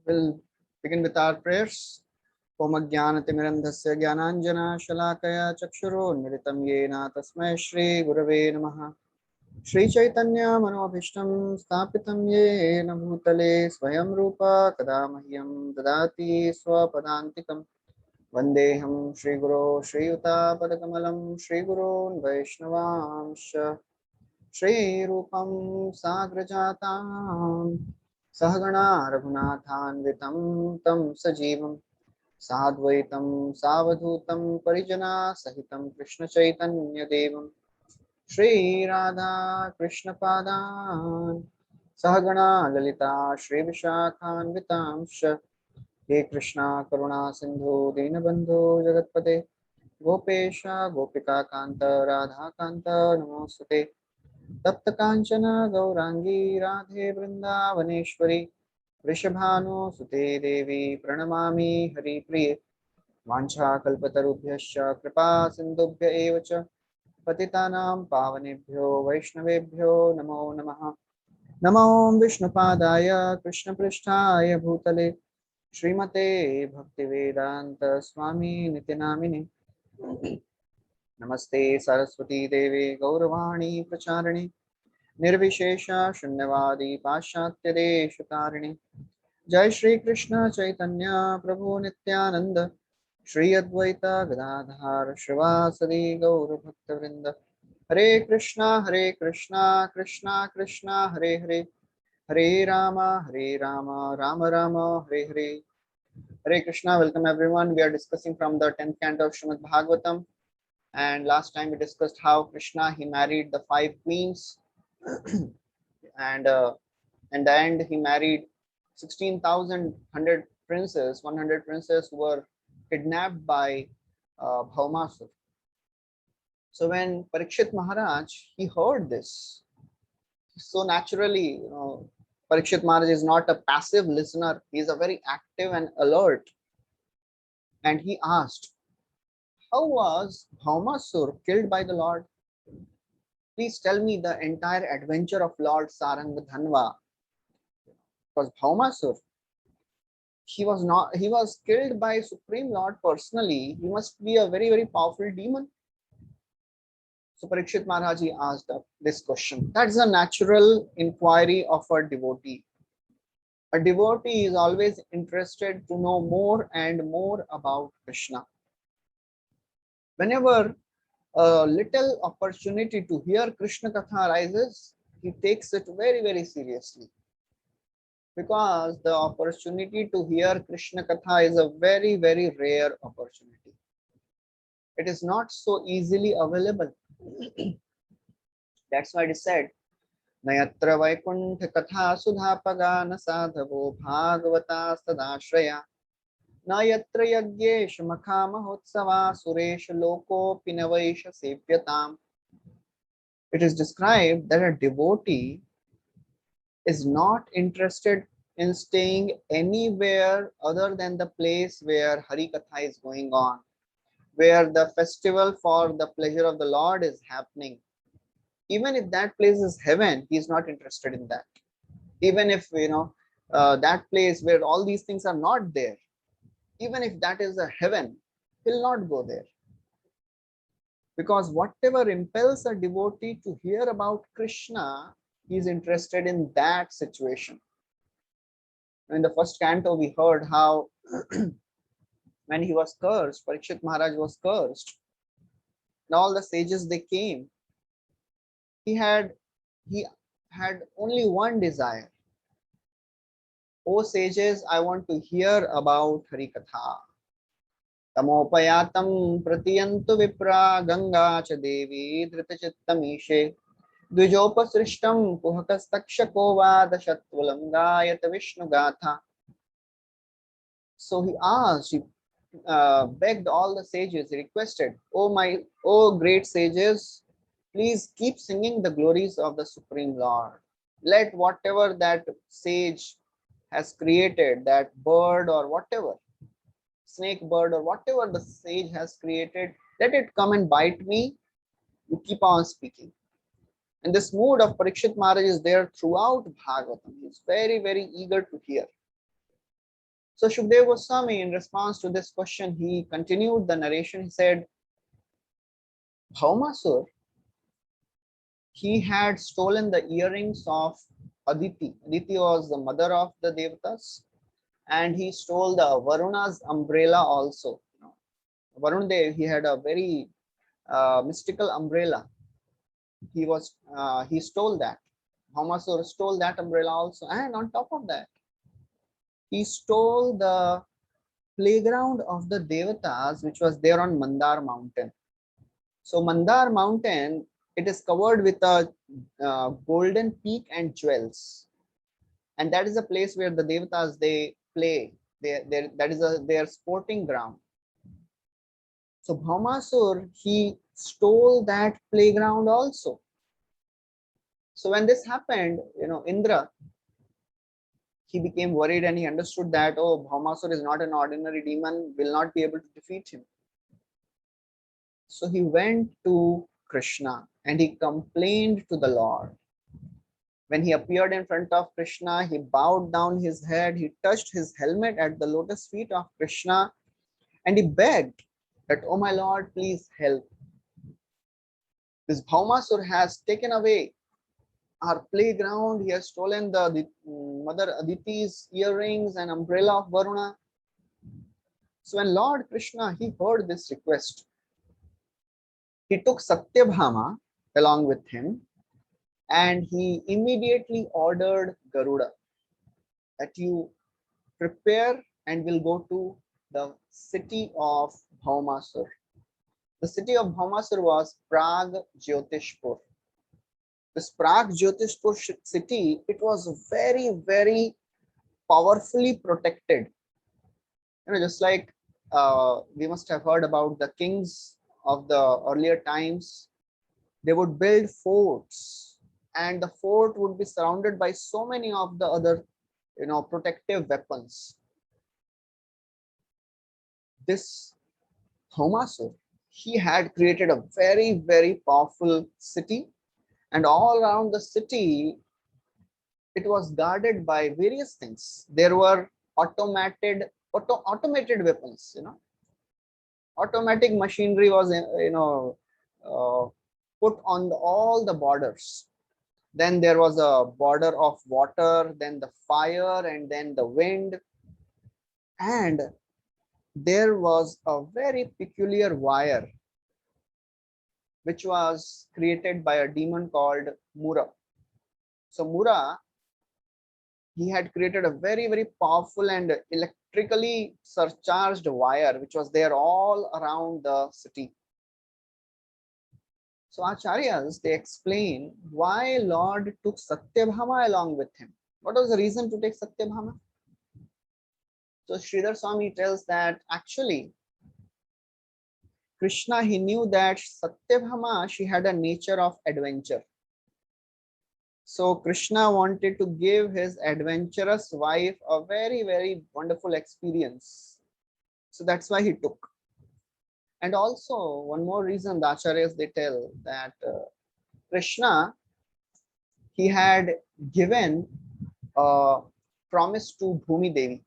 We'll begin with our prayers. Om Jnanatimirandhasya Jnananjana Shalakaya Chakshurunmilitam Yena Tasmai Shri Gurave Namaha. Shri Chaitanya Manobhishtam Sthapitam Yena Bhutale Swayam Rupa Kada Mahyam Dadati Swapadantikam Vandeham Shri Guru Shri Yuta Padakamalam Shri Gurun Vaishnavamsha Shri Rupam Sagrajatam Sahagana Raghunathanvitam Tam Sajivam Sadvaitam Savadhutam Parijana Sahitam Krishna Chaitanya Devam Shri Radha Krishna Padan Sahagana Lalita Shri Vishakhanvitamsha He Krishna Karuna Sindhu Dinabandhu Jagatpate Gopesha Gopika Kanta Radha Kanta Namostate Tapta Kanchana Gaurangi Radhe Vrindavaneshwari Vrishabhanu Sute Devi Pranamami Hari Priye Vanchakalpatarubhyascha Kripa Sindhubhya eva cha Patitanam Pavanebhyo Vaishnavebhyo Namo Namaha Namo Vishnupadaya Krishna Prishtaya Bhutale Srimate Bhaktivedanta Swami Nitinamine Namaste Saraswati Devi Gauravani Pracharani Nirvishesha Shunyavadi Pashatya Deshakarani Jai Shri Krishna Chaitanya Prabhu Nityananda Shri Advaita Gadadhar Shivasadi Gaur Bhaktavrinda Hare Krishna Krishna Krishna Hare Hare Hare Rama Rama Rama Hare Hare Hare Krishna. Welcome everyone. We are discussing from the 10th canto of Srimad Bhagavatam, and last time we discussed how Krishna he married the 5 queens and in the end he married 16,100 princes, 100 princes who were kidnapped by Bhaumasur. So when Parikshit Maharaj he heard this, so naturally, Parikshit Maharaj is not a passive listener; he is a very active and alert. And he asked, "How was Bhaumasur killed by the Lord? Please tell me the entire adventure of Lord Saranga." Because Bhaumasur, he was killed by Supreme Lord personally. He must be a very, very powerful demon. So Parikshit Maharaj he asked this question. That's a natural inquiry of a devotee. A devotee is always interested to know more and more about Krishna. Whenever a little opportunity to hear Krishna Katha arises, he takes it very, very seriously. Because the opportunity to hear Krishna Katha is a very, very rare opportunity. It is not so easily available. That's why it is said, Nayatra Vaikuntha Katha Sudhapagana Sadhavo Bhagavata Sadashraya Nayatra Yagyesh Makha Mahotsava Suresh Loko Pinavaisha Sepyatam. It is described that a devotee is not interested in staying anywhere other than the place where Hari Katha is going on, where the festival for the pleasure of the Lord is happening. Even if that place is heaven, he is not interested in that. Even if that place where all these things are not there, even if that is a heaven, he'll not go there. Because whatever impels a devotee to hear about Krishna, he is interested in that situation. In the first canto, we heard how when he was cursed, Parikshit Maharaj was cursed. And all the sages they came. He had only one desire. O sages, I want to hear about Harikatha. Tamopayatam pratiyantu vipra ganga cha devi dritachittam Dvijopasrishtam puhakastakshako vadashatvalam gayata Vishnu gatha. So he asked, he begged all the sages, he requested, O great sages, please keep singing the glories of the Supreme Lord. Let whatever that sage has created, that bird or whatever, snake, bird, or whatever the sage has created, let it come and bite me. You keep on speaking. And this mood of Parikshit Maharaj is there throughout Bhagavatam. He is very, very eager to hear. So Shukdev Goswami, in response to this question, he continued the narration. He said, Bhaumasur, he had stolen the earrings of Aditi. Aditi was the mother of the Devatas, and he stole the Varuna's umbrella also. Varun Dev, he had a very mystical umbrella. He stole that. Bhaumasur stole that umbrella also, and on top of that, he stole the playground of the Devatas, which was there on Mandar mountain. So Mandar mountain, it is covered with a golden peak and jewels, and that is a place where the Devatas, they play. That is their sporting ground. So Bhaumasur, he stole that playground also. So when this happened, Indra, he became worried, and he understood that, oh, Bhaumasur is not an ordinary demon, will not be able to defeat him. So he went to Krishna and he complained to the Lord. When he appeared in front of Krishna, he bowed down his head, he touched his helmet at the lotus feet of Krishna, and he begged that, oh my Lord, please help. This Bhaumasur has taken away our playground. He has stolen the Mother Aditi's earrings and umbrella of Varuna. So when Lord Krishna, he heard this request, he took Satyabhama along with him, and he immediately ordered Garuda that you prepare and will go to the city of Bhaumasur. The city of Bhaumasur was Prag Jyotishpur. This Prag Jyotishpur city, it was very, very powerfully protected. Just like we must have heard about the kings of the earlier times, they would build forts, and the fort would be surrounded by so many of the other, protective weapons. This Bhaumasur, he had created a very, very powerful city, and all around the city, it was guarded by various things. There were automated weapons. Automatic machinery was put on all the borders. Then there was a border of water, then the fire, and then the wind. And there was a very peculiar wire which was created by a demon called Mura. So Mura, he had created a very, very powerful and electrically surcharged wire which was there all around the city. So Acharyas, they explain why Lord took Satyabhama along with him. What was the reason to take Satyabhama? So Sridhar Swami tells that actually Krishna, he knew that Satyabhama, she had a nature of adventure. So Krishna wanted to give his adventurous wife a very, very wonderful experience. So that's why he took. And also one more reason the Acharyas, they tell that Krishna, he had given a promise to Bhumi Devi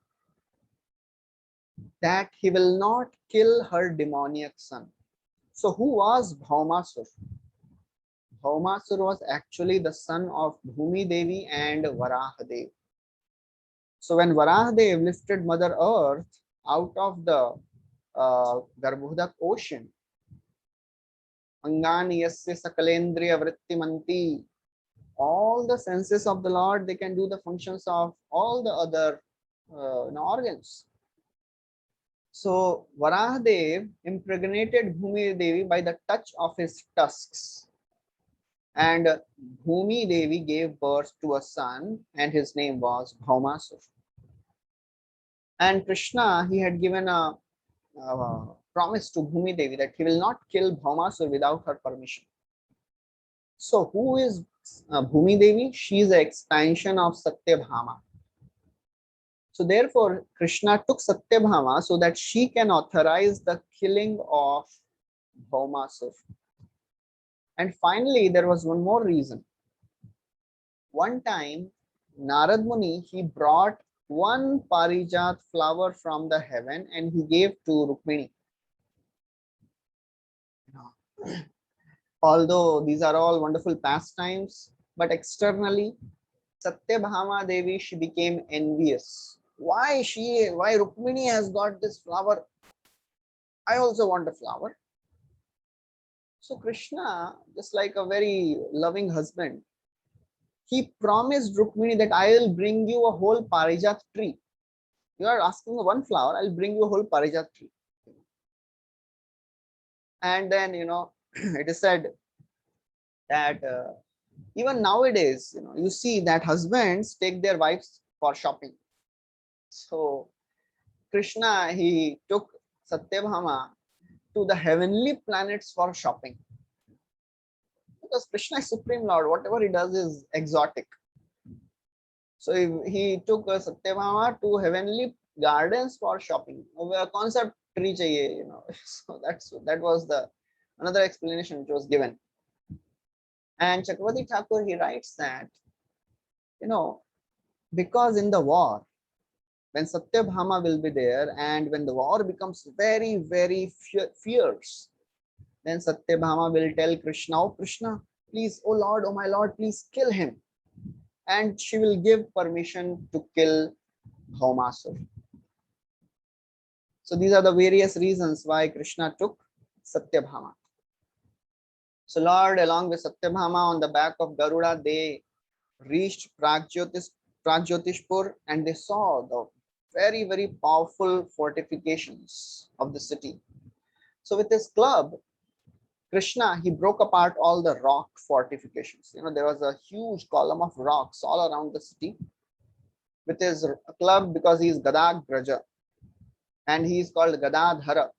that he will not kill her demoniac son. So who was Bhaumasur? Bhaumasur was actually the son of Bhumi Devi and Varahadev. So when Varahadev lifted Mother Earth out of the Garbhodak ocean, Angani yasya sakalendriya vrittimanti, all the senses of the Lord, they can do the functions of all the other organs. So Varahadev impregnated Bhumi Devi by the touch of his tusks. And Bhumi Devi gave birth to a son, and his name was Bhaumasur. And Krishna, he had given a promise to Bhumi Devi that he will not kill Bhaumasur without her permission. So who is Bhumi Devi? She is an expansion of Satyabhama. So therefore, Krishna took Satyabhama so that she can authorize the killing of Bhaumasur. And finally, there was one more reason. One time, Narad Muni, he brought one Parijat flower from the heaven and he gave to Rukmini. Although these are all wonderful pastimes, but externally, Satyabhama Devi, she became envious. Why Rukmini has got this flower? I also want a flower. So Krishna, just like a very loving husband, he promised Rukmini that I will bring you a whole Parijat tree. You are asking one flower, I'll bring you a whole Parijat tree. And then, it is said that even nowadays, you see that husbands take their wives for shopping. So Krishna, he took Satyabhama to the heavenly planets for shopping. Because Krishna is Supreme Lord, whatever he does is exotic. So he took Satyabhama to heavenly gardens for shopping. A concept tree chahiye, So that was the another explanation which was given. And Chakravarti Thakur, he writes that, because in the war, when Satyabhama will be there and when the war becomes very, very fierce, then Satyabhama will tell Krishna, oh Krishna, please, oh Lord, oh my Lord, please kill him. And she will give permission to kill Bhaumasur. So these are the various reasons why Krishna took Satyabhama. So Lord, along with Satyabhama on the back of Garuda, they reached Pragjyotishpur and they saw the very, very powerful fortifications of the city. So with his club, Krishna, he broke apart all the rock fortifications. There was a huge column of rocks all around the city. With his club, because he is Gadagraja and he is called Gadadhara.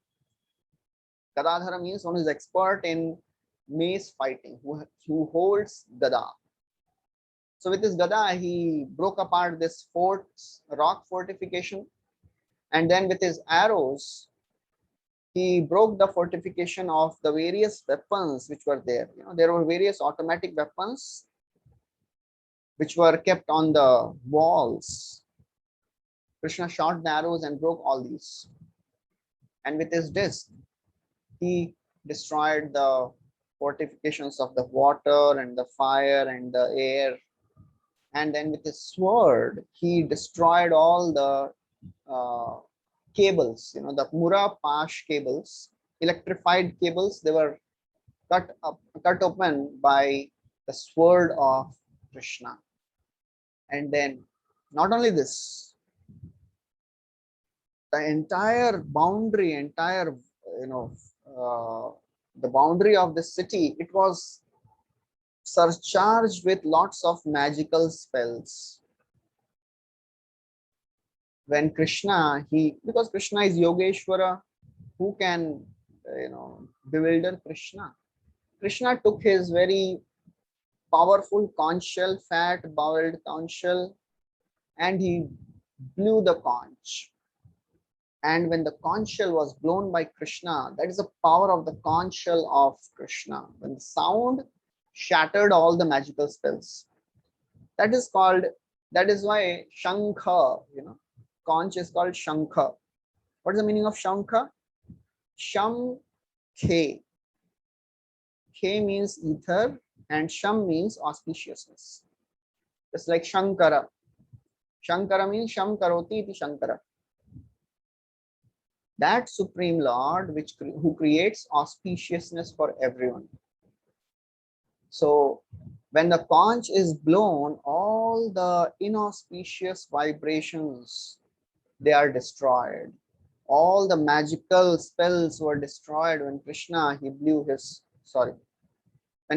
Gadadhara means one who is expert in mace fighting, who holds Gada. So with his Gada, he broke apart this rock fortification, and then with his arrows, he broke the fortification of the various weapons which were there. There were various automatic weapons which were kept on the walls. Krishna shot the arrows and broke all these. And with his disc, he destroyed the fortifications of the water and the fire and the air. And then with his sword, he destroyed all the cables, the Mura Pash cables, electrified cables. They were cut open by the sword of Krishna. And then not only this, the entire boundary, the boundary of the city, it was surcharged with lots of magical spells. When Krishna, because Krishna is Yogeshwara, who can, bewilder Krishna? Krishna took his very powerful conch shell, fat bowled conch shell, and he blew the conch. And when the conch shell was blown by Krishna, that is the power of the conch shell of Krishna. When the sound shattered all the magical spells. That is why Shankha, conch is called Shankha. What is the meaning of Shankha? Sham Khe. Khe means ether and Sham means auspiciousness. Just like Shankara. Shankara means Sham Karoti iti Shankara. That Supreme Lord who creates auspiciousness for everyone. So when the conch is blown, all the inauspicious vibrations, they are destroyed. All the magical spells were destroyed when Krishna, when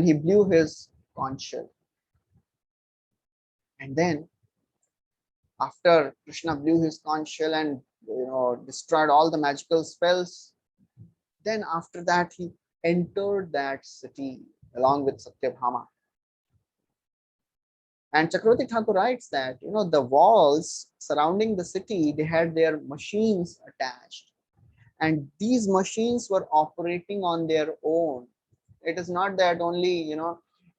he blew his conch shell. And then after Krishna blew his conch shell and destroyed all the magical spells, then after that he entered that city along with Satyabhama. And Chakravarti Thakur writes that, the walls surrounding the city, they had their machines attached. And these machines were operating on their own. It is not that only,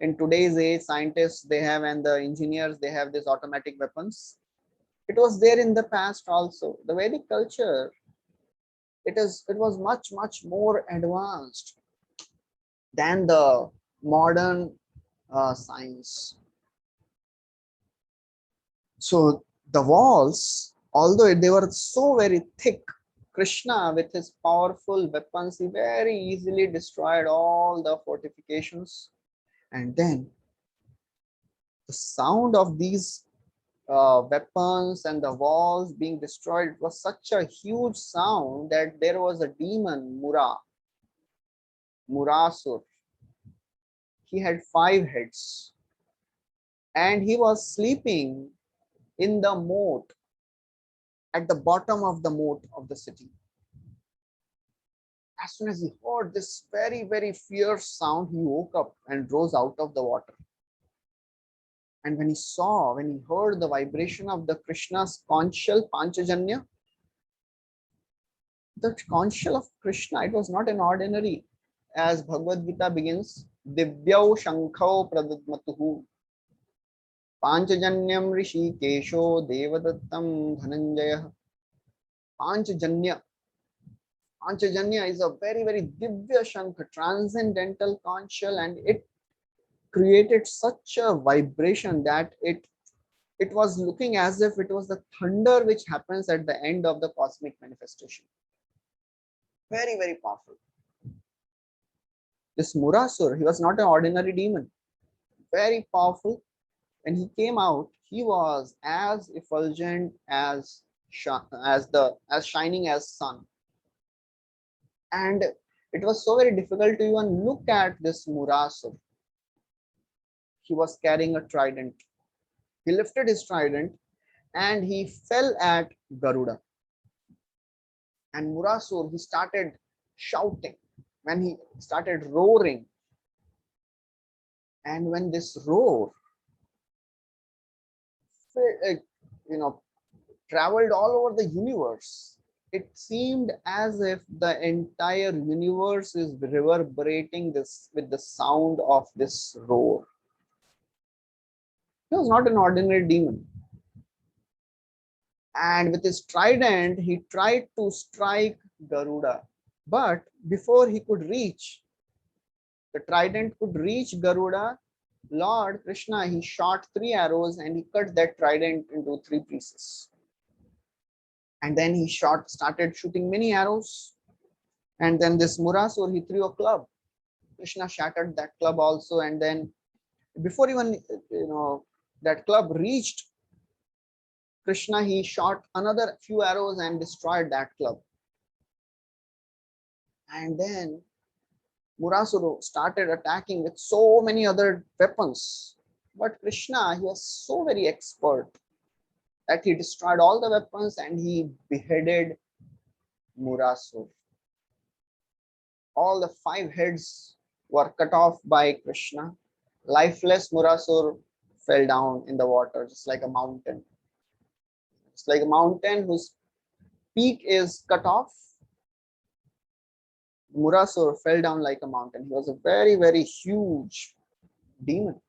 in today's age, scientists they have and the engineers they have these automatic weapons. It was there in the past also. The Vedic culture, it was much more advanced than the modern science. So the walls, although they were so very thick, Krishna with his powerful weapons, he very easily destroyed all the fortifications. And then the sound of these weapons and the walls being destroyed was such a huge sound that there was a demon, Murasur. He had 5 heads and he was sleeping in the moat, at the bottom of the moat of the city. As soon as he heard this very fierce sound, he woke up and rose out of the water. And when he heard the vibration of the Krishna's conch shell, Panchajanya, the conch shell of Krishna, it was not an ordinary, as Bhagavad Gita begins, Divyau Shankhau Pradadmatuhu Panchajanyam Rishi Kesho Devadattam Dhananjaya. Panchajanya. Panchajanya is a very Divya Shankha, transcendental conch shell, and it created such a vibration that it was looking as if it was the thunder which happens at the end of the cosmic manifestation. Very powerful. This Murasur, he was not an ordinary demon. Very powerful. When he came out, he was as effulgent as shining as sun. And it was so very difficult to even look at this Murasur. He was carrying a trident. He lifted his trident and he fell at Garuda. And Murasur, he started shouting when he started roaring. And when this roar, traveled all over the universe, it seemed as if the entire universe is reverberating this with the sound of this roar. He was not an ordinary demon. And with his trident, he tried to strike Garuda. But before he could reach, the trident could reach Garuda, Lord Krishna, he shot 3 arrows and he cut that trident into 3 pieces. And then he started shooting many arrows. And then this Murasur, he threw a club. Krishna shattered that club also. And then before even, that club reached Krishna, he shot another few arrows and destroyed that club. And then Murasuru started attacking with so many other weapons. But Krishna, he was so very expert that he destroyed all the weapons and he beheaded Murasur. All the 5 heads were cut off by Krishna. Lifeless Murasur fell down in the water, just like a mountain. It's like a mountain whose peak is cut off. Murasur fell down like a mountain. He was a very huge demon.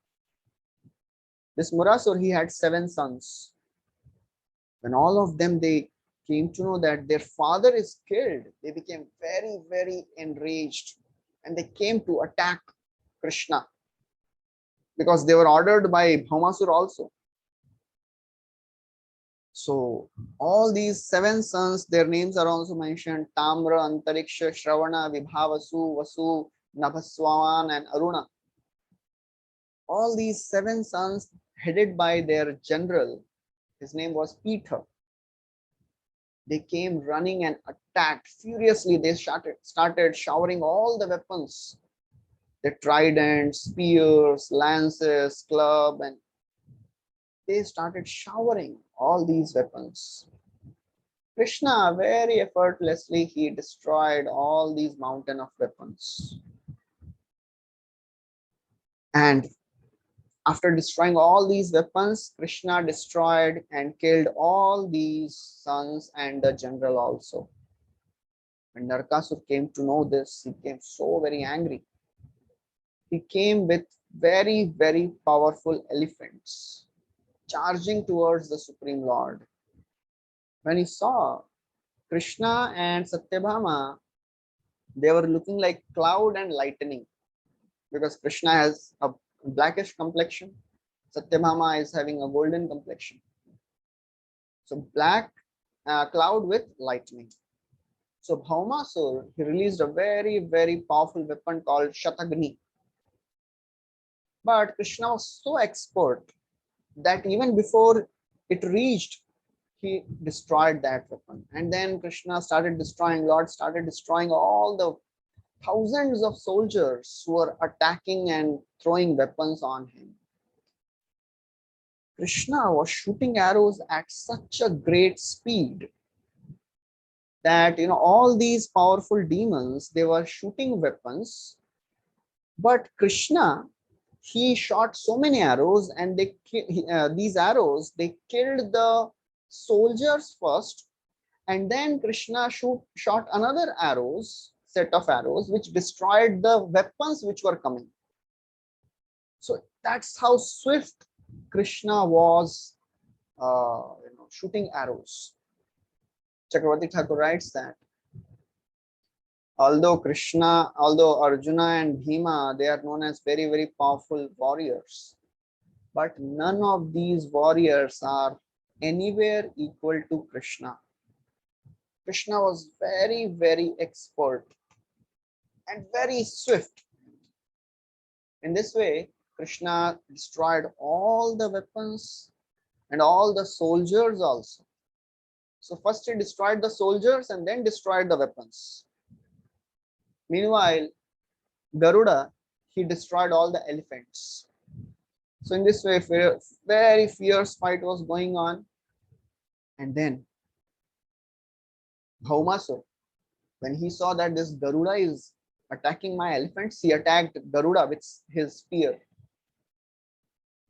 This Murasur, he had 7 sons. When all of them, they came to know that their father is killed, they became very enraged. And they came to attack Krishna. Because they were ordered by Bhaumasur also. So all these 7 sons, their names are also mentioned: Tamra, Antariksha, Shravana, Vibhavasu, Vasu, Nabhaswaman, and Aruna. All these 7 sons, headed by their general, his name was Peter. They came running and attacked furiously. They started showering all the weapons, the tridents, spears, lances, club, and they started showering all these weapons. Krishna, very effortlessly, he destroyed all these mountain of weapons. And After destroying all these weapons, Krishna destroyed and killed all these sons and the general also. When Narakasur came to know this, he became so very angry. He came with very, very powerful elephants charging towards the Supreme Lord. When he saw Krishna and Satyabhama, they were looking like cloud and lightning, because Krishna has a blackish complexion, Satyabhama is having a golden complexion. So black cloud with lightning. So Bhaumasur, he released a very, very powerful weapon called Shatagni. But Krishna was so expert that even before it reached, he destroyed that weapon. And then Krishna started destroying, Lord started destroying all the thousands of soldiers who were attacking and throwing weapons on him. Krishna was shooting arrows at such a great speed that all these powerful demons, they were shooting weapons, but Krishna, he shot so many arrows, and these arrows, they killed the soldiers first, and then Krishna shot another set of arrows which destroyed the weapons which were coming. So that's how swift Krishna was shooting arrows. Chakravarti Thakur writes that although Arjuna and Bhima, they are known as very, very powerful warriors, but none of these warriors are anywhere equal to Krishna. Krishna was very, very expert and very swift. In this way, Krishna destroyed all the weapons and all the soldiers also. So first he destroyed the soldiers and then destroyed the weapons. Meanwhile, Garuda, he destroyed all the elephants. So in this way, very fierce fight was going on. And then Bhaumasur, when he saw that this Garuda is attacking my elephants, he attacked Garuda with his spear.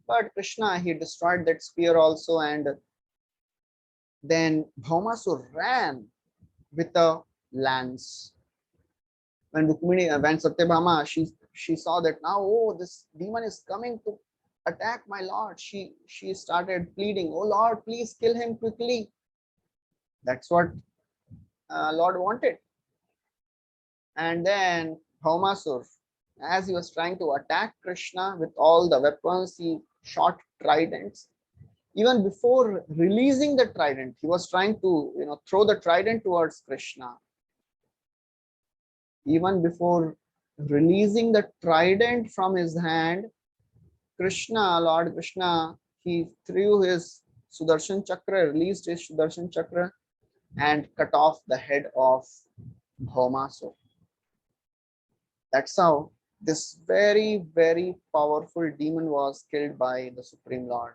But Krishna, he destroyed that spear also, and then Bhaumasur ran with a lance. When Satyabhama, she saw that now, oh, this demon is coming to attack my lord. She started pleading, oh Lord, please kill him quickly. That's what Lord wanted. And then Bhaumasur, as he was trying to attack Krishna with all the weapons, he shot tridents. Even before releasing the trident, he was trying to throw the trident towards Krishna. Even before releasing the trident from his hand, Lord Krishna, he threw his Sudarshan Chakra, released his Sudarshan Chakra, and cut off the head of Bhaumasur. That's how this very, very powerful demon was killed by the Supreme Lord.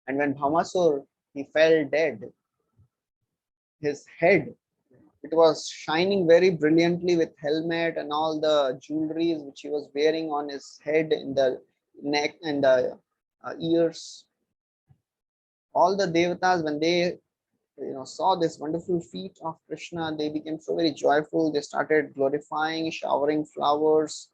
And when Bhaumasur, he fell dead, his head, it was shining very brilliantly with helmet and all the jewelry which he was wearing on his head, in the neck and the ears. All the devatas, when they saw this wonderful feat of Krishna, they became so very joyful. They started glorifying, showering flowers.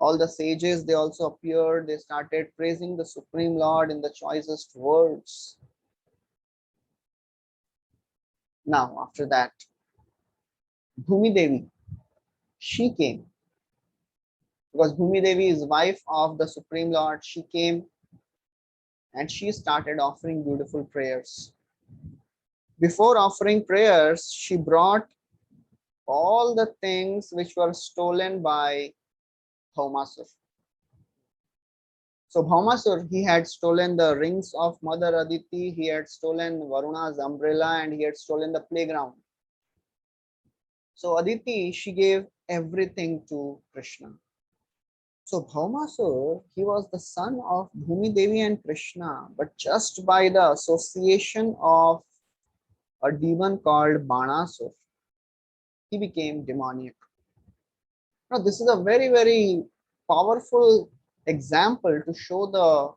All the sages, they also appeared. They started praising the Supreme Lord in the choicest words. Now, after that, Bhumi Devi, she came, because Bhumi Devi is wife of the Supreme Lord. She came and she started offering beautiful prayers. Before offering prayers, she brought all the things which were stolen by Bhaumasur. So Bhaumasur, he had stolen the rings of Mother Aditi, he had stolen Varuna's umbrella, and he had stolen the playground. So Aditi, she gave everything to Krishna. So Bhaumasur, he was the son of Bhumi Devi and Krishna, but just by the association of a demon called Banasur, he became demoniac. Now, this is a very, very powerful example to show the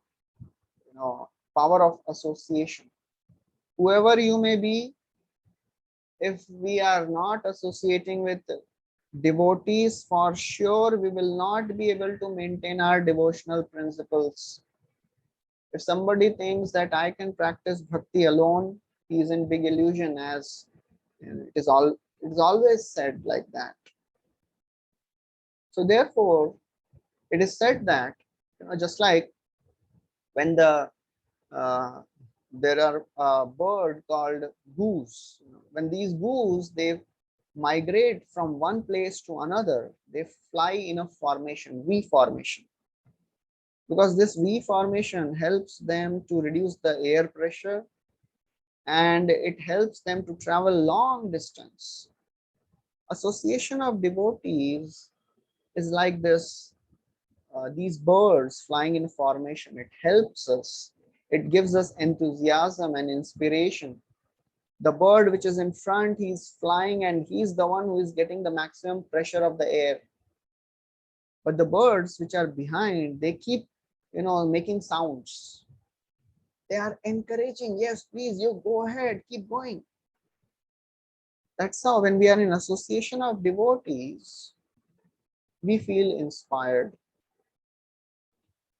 power of association. Whoever you may be, if we are not associating with devotees, for sure we will not be able to maintain our devotional principles. If somebody thinks that I can practice bhakti alone, he is in big illusion, as it is always said like that. So therefore, it is said that just like when uh, there are a bird called goose. When these goose they migrate from one place to another, they fly in a formation, V formation, because this V formation helps them to reduce the air pressure and it helps them to travel long distance. Association of devotees is like this, these birds flying in formation. It helps us, it gives us enthusiasm and inspiration. The bird which is in front, he's flying and he's the one who is getting the maximum pressure of the air. But the birds which are behind, they keep making sounds. They are encouraging, yes, please, you go ahead, keep going. That's how when we are in association of devotees, we feel inspired.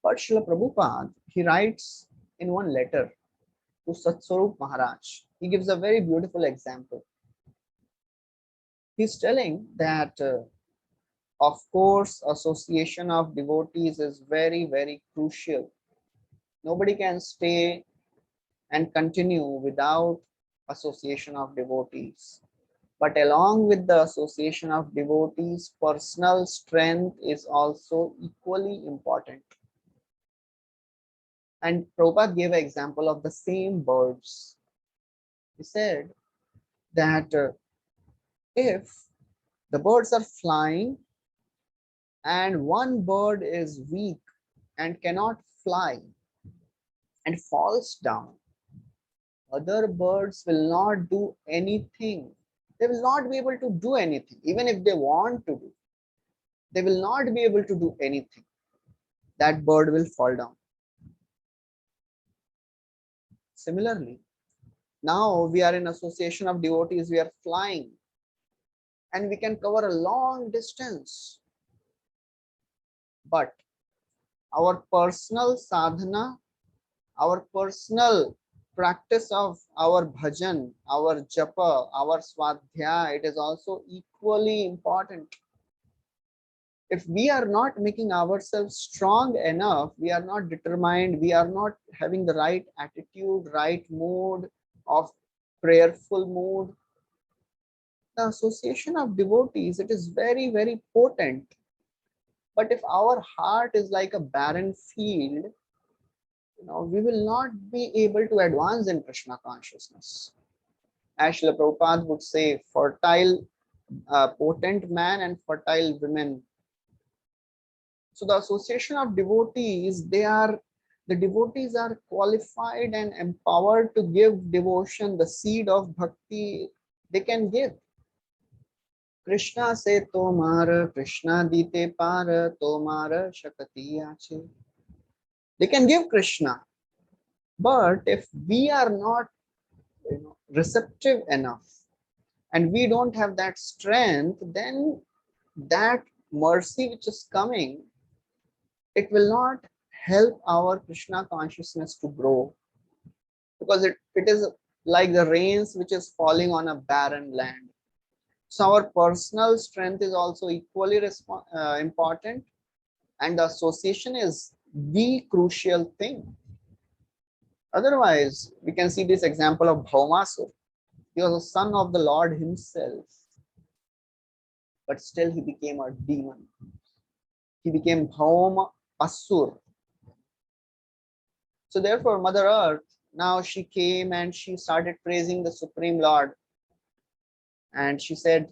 But Srila Prabhupada, he writes in one letter to Satswarup Maharaj, he gives a very beautiful example. He's telling that of course association of devotees is very, very crucial. Nobody can stay and continue without association of devotees. But along with the association of devotees, personal strength is also equally important. And Prabhupada gave an example of the same birds. He said that if the birds are flying and one bird is weak and cannot fly and falls down, other birds will not do anything. They will not be able to do anything. Even if they want to do, they will not be able to do anything. That bird will fall down. Similarly, now we are in association of devotees, we are flying and we can cover a long distance. But our personal sadhana, our personal practice of our bhajan, our japa, our swadhyaya, it is also equally important. If we are not making ourselves strong enough, we are not determined, we are not having the right attitude, right mood of prayerful mood, the association of devotees, it is very, very potent. But if our heart is like a barren field, we will not be able to advance in Krishna consciousness. As Srila Prabhupada would say, fertile, potent man and fertile women. So the association of devotees, the devotees are qualified and empowered to give devotion, the seed of bhakti they can give. Krishna se tomar, Krishna dite par, tomar shakati ache. They can give Krishna, but if we are not receptive enough and we don't have that strength, then that mercy which is coming, it will not help our Krishna consciousness to grow, because it is like the rains which is falling on a barren land. So our personal strength is also equally important, and the association is the crucial thing. Otherwise, we can see this example of Bhaumasur. He was a son of the Lord himself, but still he became a demon. He became Bhauma Asur. So therefore, Mother Earth, now she came and she started praising the Supreme Lord. And she said,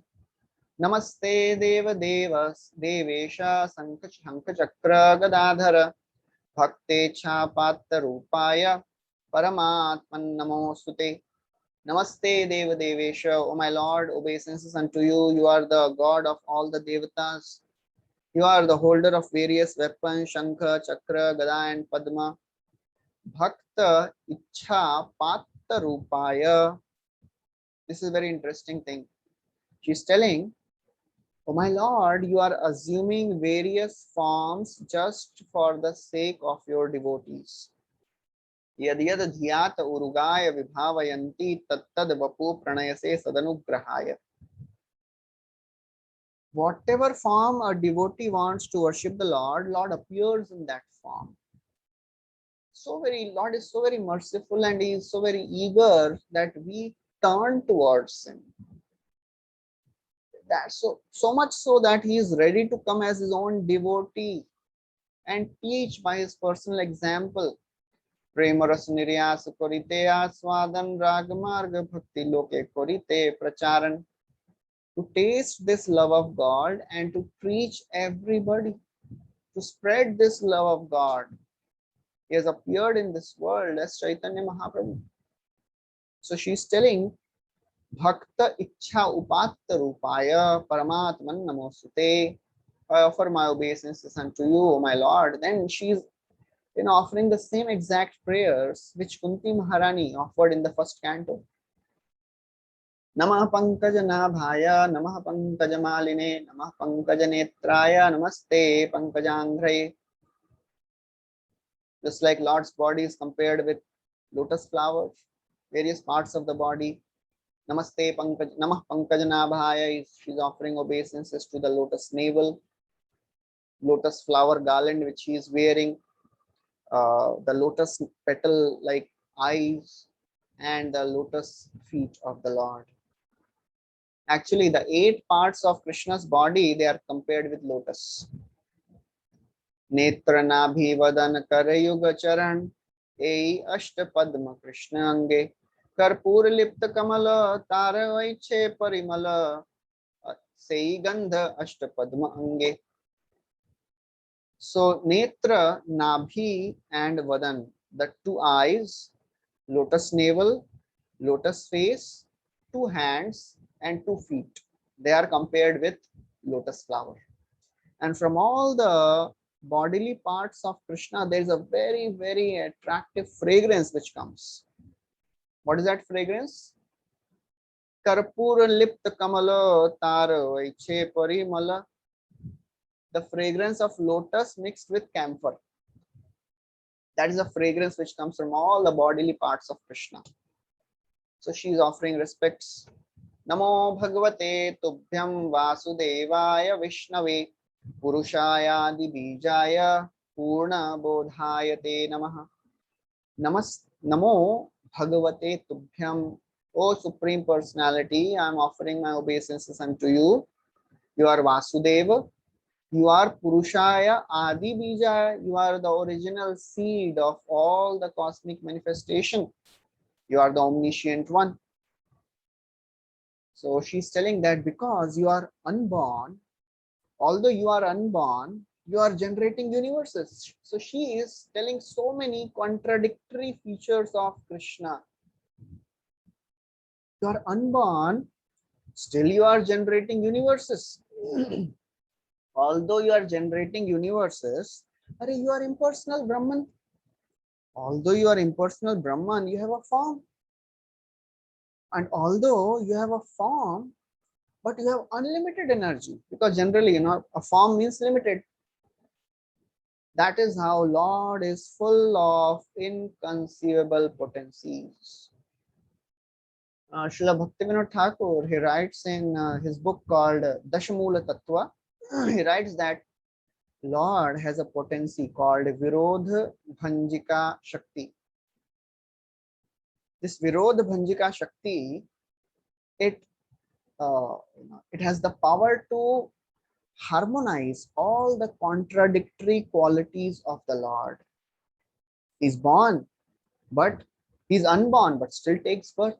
Namaste Deva Devas Devesha Sankha Chakra Gadadhara Bhakte Chapatta Rupaya Paramatman Namosute. Namaste Deva Devesha, O my Lord, obeisances unto you. You are the God of all the Devatas. You are the holder of various weapons, Shankha, Chakra, Gada and Padma. Bhakta Ichha Patta Rupaya. This is a very interesting thing. She's telling, oh my Lord, you are assuming various forms just for the sake of your devotees. Yad yad dhyat urugaya vibhavayanti tattad vapu pranayase sadanugrahaya. Whatever form a devotee wants to worship the Lord, Lord appears in that form. Lord is so very merciful, and He is so very eager that we turn towards Him. That's so much so that He is ready to come as His own devotee and teach by His personal example. Prema ras niryas korite aswadan ragamarga bhakti loke korite pracharan. To taste this love of God and to preach everybody, to spread this love of God. He has appeared in this world as Chaitanya Mahaprabhu. So she's telling, Bhakta Ichha Upatta Rupaya Paramatman Namosute. I offer my obeisances unto you, O my Lord. Then she's offering the same exact prayers which Kunti Maharani offered in the first canto. Namah Pankajanaabhaya, Namah Pankajamaline, Namah Pankajanetraya, Namaste Pankajandhre. Just like Lord's body is compared with lotus flowers, various parts of the body. Namaste Pankaj, Namah Pankajanabhaya, she's offering obeisances to the lotus navel, lotus flower garland which she is wearing, the lotus petal like eyes, and the lotus feet of the Lord. Actually, the 8 parts of Krishna's body, they are compared with lotus. Netra Nabhi Vadan Karayuga Charan, Ei Ashta Padma Krishna Ange, Karpur Lipta Kamala, Tara Vaiche Parimala, Sei Gandha Ashta Padma Ange. So, Netra, Nabhi and Vadan, the 2 eyes, lotus navel, lotus face, 2 hands and 2 feet. They are compared with lotus flower. And from all the bodily parts of Krishna, there is a very, very attractive fragrance which comes. What is that fragrance? Karpura lipta kamala tara vaiche parimala. The fragrance of lotus mixed with camphor. That is a fragrance which comes from all the bodily parts of Krishna. So she is offering respects. Namo Bhagavate Tubhyam Vasudevaya Vishnave Purushaya Dibijaya Purna Bodhayate Namaha. Namo Bhagavate Tubhyam. O Supreme Personality, I am offering my obeisances unto you. You are Vasudeva. You are Purushaya Adi Bija. You are the original seed of all the cosmic manifestation. You are the omniscient one. So she's telling that because you are unborn, although you are unborn, you are generating universes. So she is telling so many contradictory features of Krishna. You are unborn, still you are generating universes. Although you are generating universes, you are impersonal Brahman. Although you are impersonal Brahman, you have a form. And although you have a form, but you have unlimited energy, because generally, a form means limited. That is how Lord is full of inconceivable potencies. Srila Bhaktivinoda Thakur, he writes in his book called Dashamula Tattva, he writes that Lord has a potency called Virodha Bhanjika Shakti. This Virodha Bhanjika Shakti, it has the power to harmonize all the contradictory qualities of the Lord. He's born, but he's unborn, but still takes birth.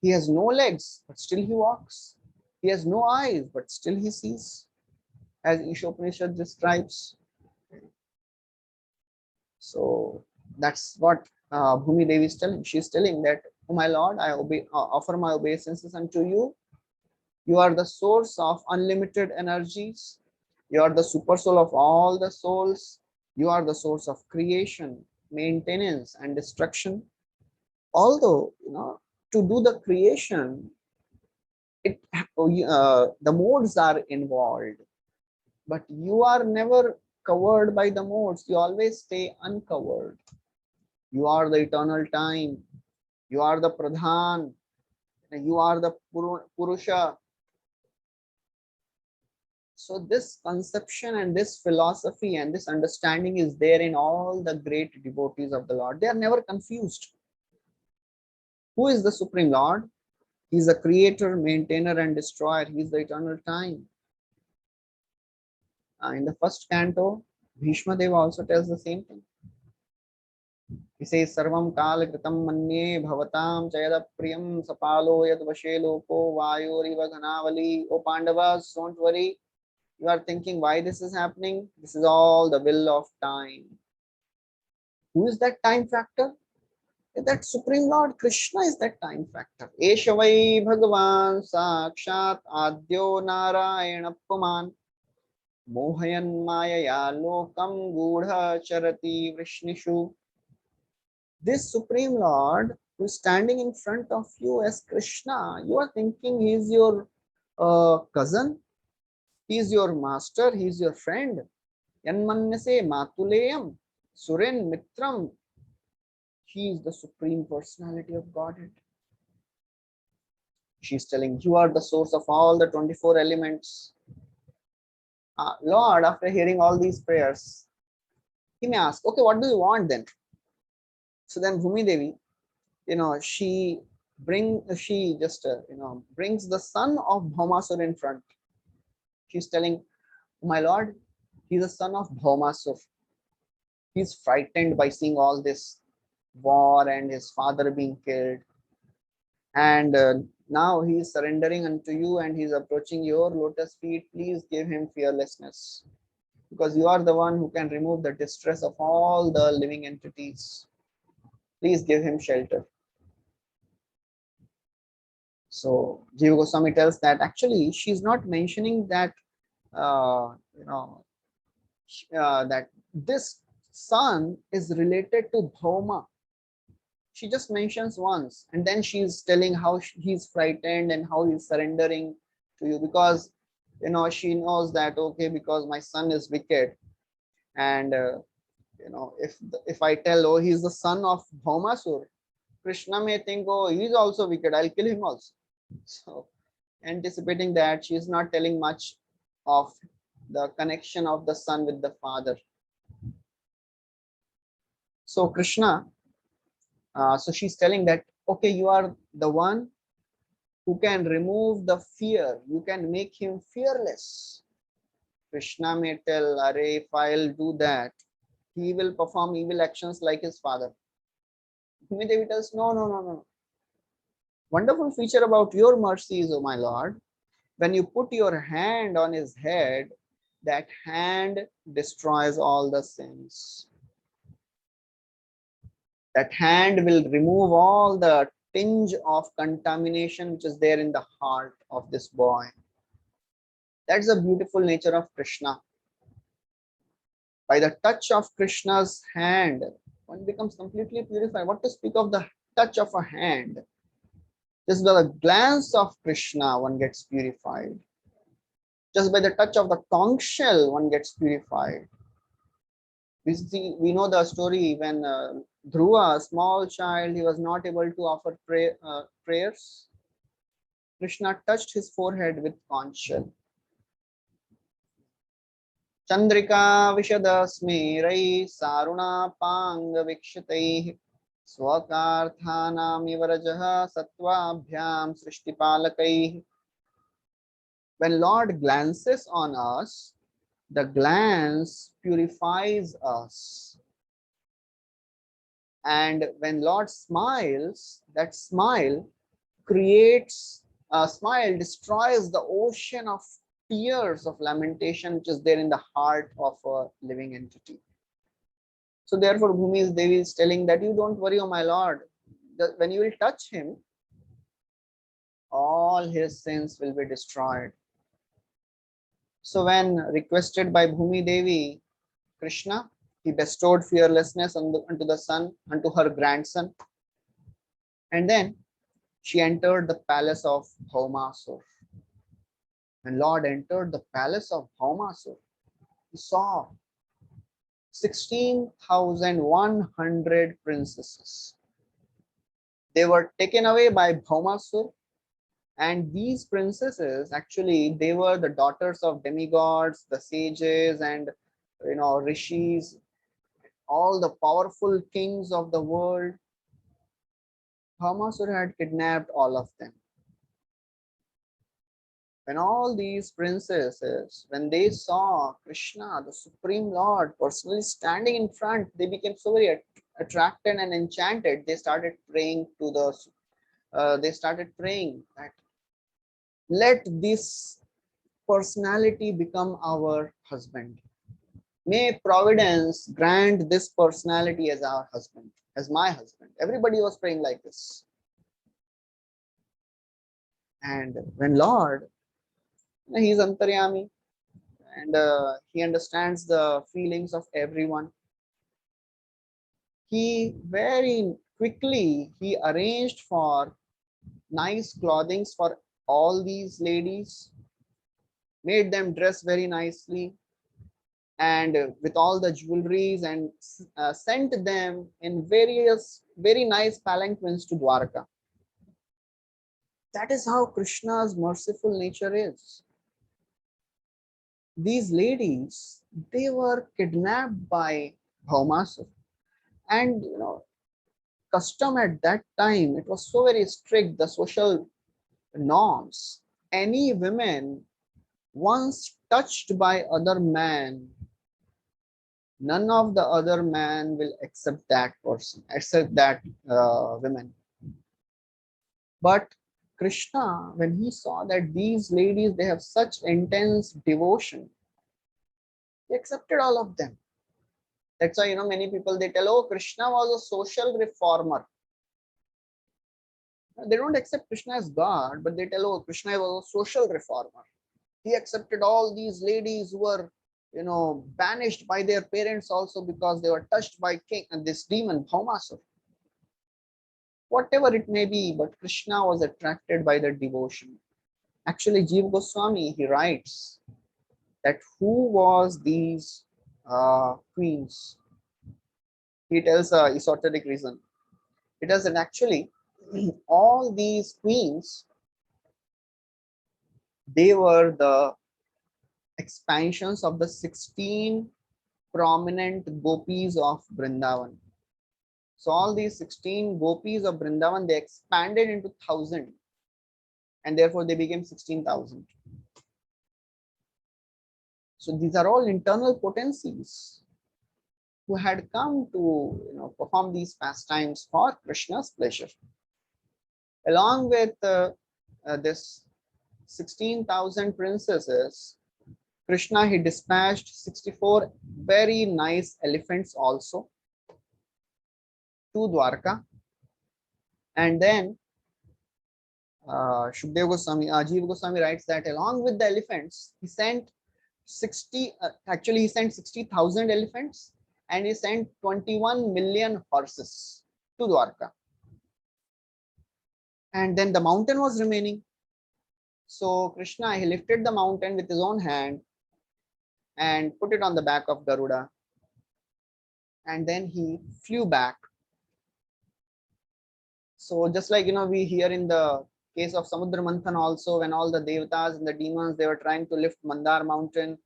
He has no legs, but still he walks. He has no eyes, but still he sees, as Ishopanishad describes. So that's what Bhumi Devi is telling. She's telling that, oh my Lord, I offer my obeisances unto you. You are the source of unlimited energies. You are the super soul of all the souls. You are the source of creation, maintenance, and destruction. Although, to do the creation, the modes are involved, but you are never covered by the modes. You always stay uncovered. You are the eternal time. You are the Pradhan. You are the Purusha. So this conception and this philosophy and this understanding is there in all the great devotees of the Lord. They are never confused. Who is the Supreme Lord? He is the creator, maintainer, and destroyer. He is the eternal time. In the first canto, Bhishma Deva also tells the same thing. He says, Sarvam Kala Kritam Manye Bhavatam Chayada Priyam Sapalo Yad Vashe Loko Vayuriva Ghanavali. O Pandavas, don't worry. You are thinking why this is happening. This is all the will of time. Who is that time factor? That Supreme Lord Krishna is that time factor. Eshavai Bhagavan Sakshat Adyo Narayana Puman Mohayan Mayaya Lokam Gudha Charati Vrishnishu. This Supreme Lord who is standing in front of you as Krishna, you are thinking he is your cousin, he is your master, he is your friend. Yanmannase Matuleyam Suren Mitram. He is the Supreme Personality of Godhead. She is telling you are the source of all the 24 elements. Lord, after hearing all these prayers, he may ask, okay, what do you want then? So then Bhumi Devi, she brings the son of Bhaumasur in front. She's telling, my Lord, he's the son of Bhaumasur. He's frightened by seeing all this war and his father being killed. And now he is surrendering unto you and he's approaching your lotus feet. Please give him fearlessness, because you are the one who can remove the distress of all the living entities. Please give him shelter. So Jiva Goswami tells that actually she's not mentioning that that this son is related to Bhauma. She just mentions once, and then she's telling how he's frightened and how he's surrendering to you, because she knows that, okay, because my son is wicked, and if I tell, oh, he's the son of Bhaumasur, Krishna may think, oh, he's also wicked, I'll kill him also. So anticipating that, she is not telling much of the connection of the son with the father. So Krishna, so she's telling that, okay, you are the one who can remove the fear. You can make him fearless. Krishna may tell, Are, if I'll do that, he will perform evil actions like his father. Bhumi Devi tells, no. Wonderful feature about your mercies, O my Lord, when you put your hand on his head, that hand destroys all the sins. That hand will remove all the tinge of contamination which is there in the heart of this boy. That's the beautiful nature of Krishna. By the touch of Krishna's hand, one becomes completely purified. What to speak of the touch of a hand? Just by the glance of Krishna, one gets purified. Just by the touch of the conch shell, one gets purified. We know the story when Dhruva, a small child, he was not able to offer prayers. Krishna touched his forehead with conch shell. Chandrika Vishada Smerai Saruna Panga Vikshatai Swakarthanam Ivarajaha Satvabhyam Srishtipalakai. When Lord glances on us, the glance purifies us. And when Lord smiles, that smile creates, a smile destroys the ocean of tears of lamentation which is there in the heart of a living entity. So therefore Bhumi Devi is telling that you don't worry, oh my Lord, when you will touch him, all his sins will be destroyed. So when requested by Bhumi Devi, Krishna, he bestowed fearlessness unto the son, unto her grandson. And then she entered the palace of Bhaumasur. When Lord entered the palace of Bhaumasur, he saw 16,100 princesses. They were taken away by Bhaumasur, and these princesses actually they were the daughters of demigods, the sages, and rishis, all the powerful kings of the world. Bhaumasur had kidnapped all of them. When all these princesses, when they saw Krishna, the Supreme Lord, personally standing in front, they became so very attracted and enchanted. They started praying to they started praying that let this personality become our husband. May Providence grant this personality as our husband, as my husband. Everybody was praying like this. And when Lord, he is Antaryami, and he understands the feelings of everyone, he very quickly he arranged for nice clothings for all these ladies, made them dress very nicely, and with all the jewelries, and sent them in various very nice palanquins to Dwarka. That is how Krishna's merciful nature is. These ladies, they were kidnapped by Bhaumasur, and custom at that time, it was so very strict, the social norms. Any women once touched by other man, none of the other man will accept that person, accept that women. But Krishna, when he saw that these ladies, they have such intense devotion, he accepted all of them. That's why many people they tell, oh, Krishna was a social reformer. They don't accept Krishna as God, but they tell, oh, Krishna was a social reformer. He accepted all these ladies who were banished by their parents also because they were touched by king and this demon Bhaumasur. Whatever it may be, but Krishna was attracted by their devotion. Actually, Jiva Goswami, he writes that who was these queens. He tells a esoteric reason. It tells that actually all these queens, they were the expansions of the 16 prominent gopis of Vrindavan. So all these 16 gopis of Vrindavan, they expanded into 1,000, and therefore they became 16,000. So these are all internal potencies who had come to perform these pastimes for Krishna's pleasure. Along with this 16,000 princesses, Krishna, he dispatched 64 very nice elephants also to Dwarka. And then Shukdev Goswami, Jiva Goswami writes that along with the elephants, he sent 60,000 elephants, and he sent 21 million horses to Dwarka. And then the mountain was remaining. So Krishna, he lifted the mountain with his own hand and put it on the back of Garuda. And then he flew back. So just like, we hear in the case of Samudra Manthan also, when all the devatas and the demons, they were trying to lift Mandar mountain,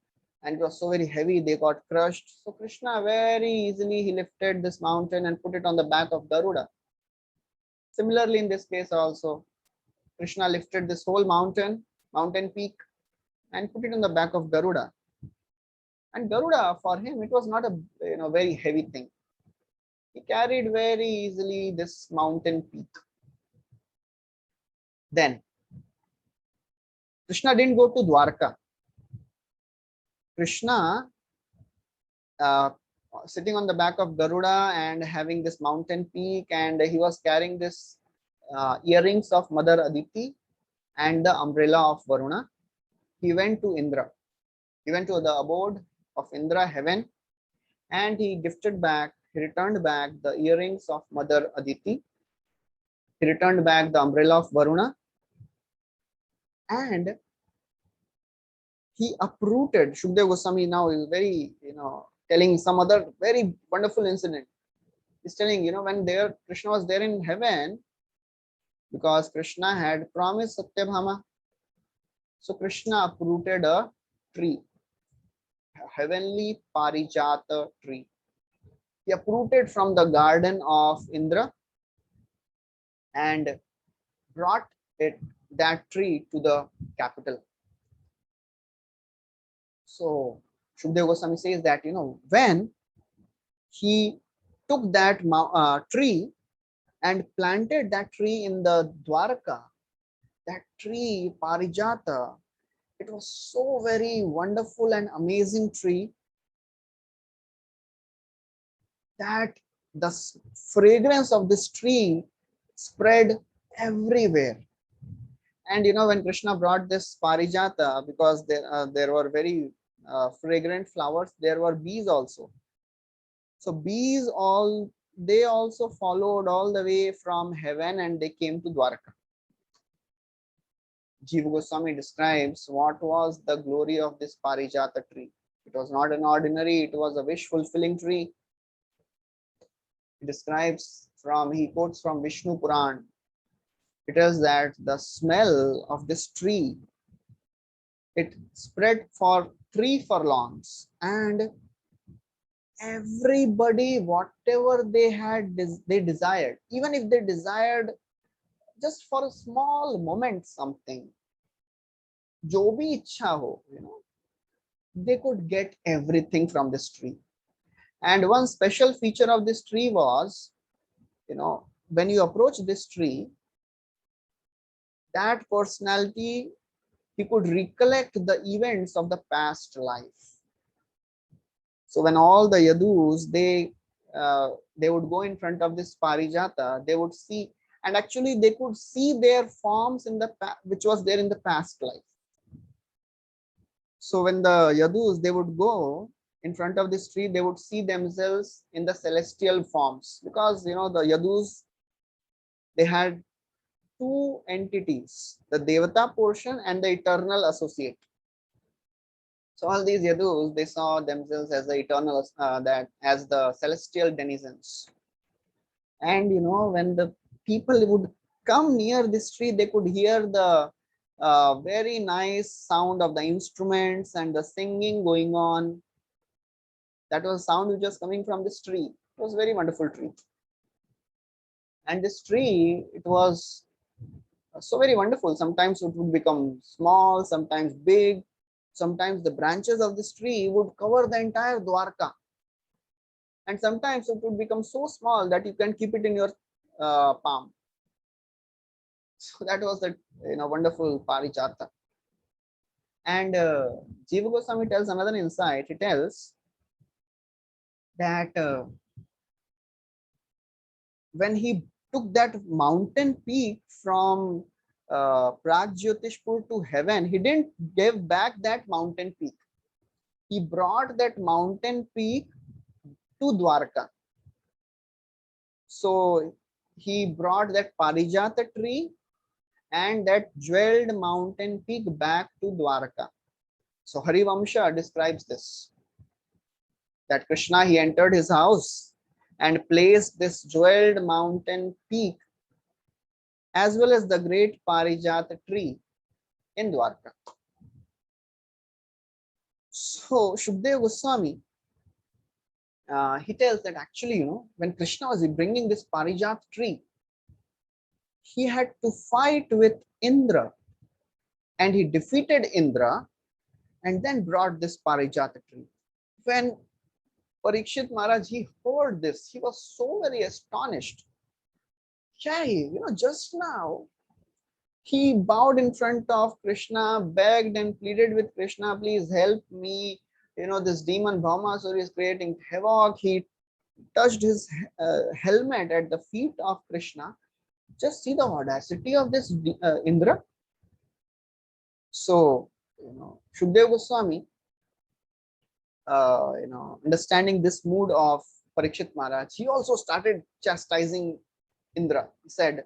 and it was so very heavy, they got crushed. So Krishna very easily, he lifted this mountain and put it on the back of Garuda. Similarly, in this case also, Krishna lifted this whole mountain peak, and put it on the back of Garuda. And Garuda, for him, it was not a very heavy thing. He carried very easily this mountain peak. Then Krishna didn't go to Dwarka. Krishna, sitting on the back of Garuda and having this mountain peak, and he was carrying this earrings of Mother Aditi and the umbrella of Varuna. He went to Indra. He went to the abode of Indra, heaven, and he returned back the earrings of Mother Aditi. He returned back the umbrella of Varuna, and he uprooted. Shukdev Goswami now is very, telling some other very wonderful incident. He's telling, when Krishna was there in heaven, because Krishna had promised Satyabhama. So Krishna uprooted a tree, a heavenly Parijata tree. He uprooted from the garden of Indra and brought that tree to the capital. So Shukdev Goswami says that, when he took that tree and planted that tree in the Dwarka, that tree, Parijata, it was so very wonderful and amazing tree that the fragrance of this tree spread everywhere. And when Krishna brought this Parijata, because there were very fragrant flowers, there were bees also. So bees they also followed all the way from heaven and they came to Dwarka. Jiva Goswami describes what was the glory of this Parijata tree. It was not an ordinary, it was a wish-fulfilling tree. He quotes from Vishnu Puran. It is that the smell of this tree, it spread for 3 furlongs, and everybody, whatever they desired, even if they desired just for a small moment something, jo bhi ichha ho, they could get everything from this tree. And one special feature of this tree was, when you approach this tree, that personality, he could recollect the events of the past life. So when all the Yadus, they would go in front of this Parijata, they would see, and actually they could see their forms which was there in the past life. So when the Yadus, they would go in front of this tree, they would see themselves in the celestial forms, because the Yadus, they had 2 entities, the Devata portion and the eternal associate. So all these Yadus, they saw themselves as the eternal, as the celestial denizens. And when the people would come near this tree, they could hear the very nice sound of the instruments and the singing going on. That was sound which was coming from this tree. It was a very wonderful tree. And this tree, it was so very wonderful. Sometimes it would become small, sometimes big. Sometimes the branches of this tree would cover the entire Dwarka. And sometimes it would become so small that you can keep it in your palm. So that was the wonderful Parijata. And Jiva Goswami tells another insight. He tells that when he took that mountain peak from Pragjyotishpur to heaven, he didn't give back that mountain peak. He brought that mountain peak to Dwarka. So he brought that Parijata tree and that jeweled mountain peak back to Dwarka. So Harivamsha describes this, that Krishna, he entered his house and placed this jeweled mountain peak as well as the great Parijata tree in Dwarka. So Shukdev Goswami, he tells that actually, when Krishna was bringing this Parijata tree, he had to fight with Indra, and he defeated Indra and then brought this Parijata tree. When Parikshit Maharaj, he heard this, he was so very astonished. Jai, just now, he bowed in front of Krishna, begged and pleaded with Krishna, please help me. This demon Bhaumasura is creating havoc. He touched his helmet at the feet of Krishna. Just see the audacity of this Indra. So, Shukdev Goswami, understanding this mood of Parikshit Maharaj, he also started chastising Indra. He said,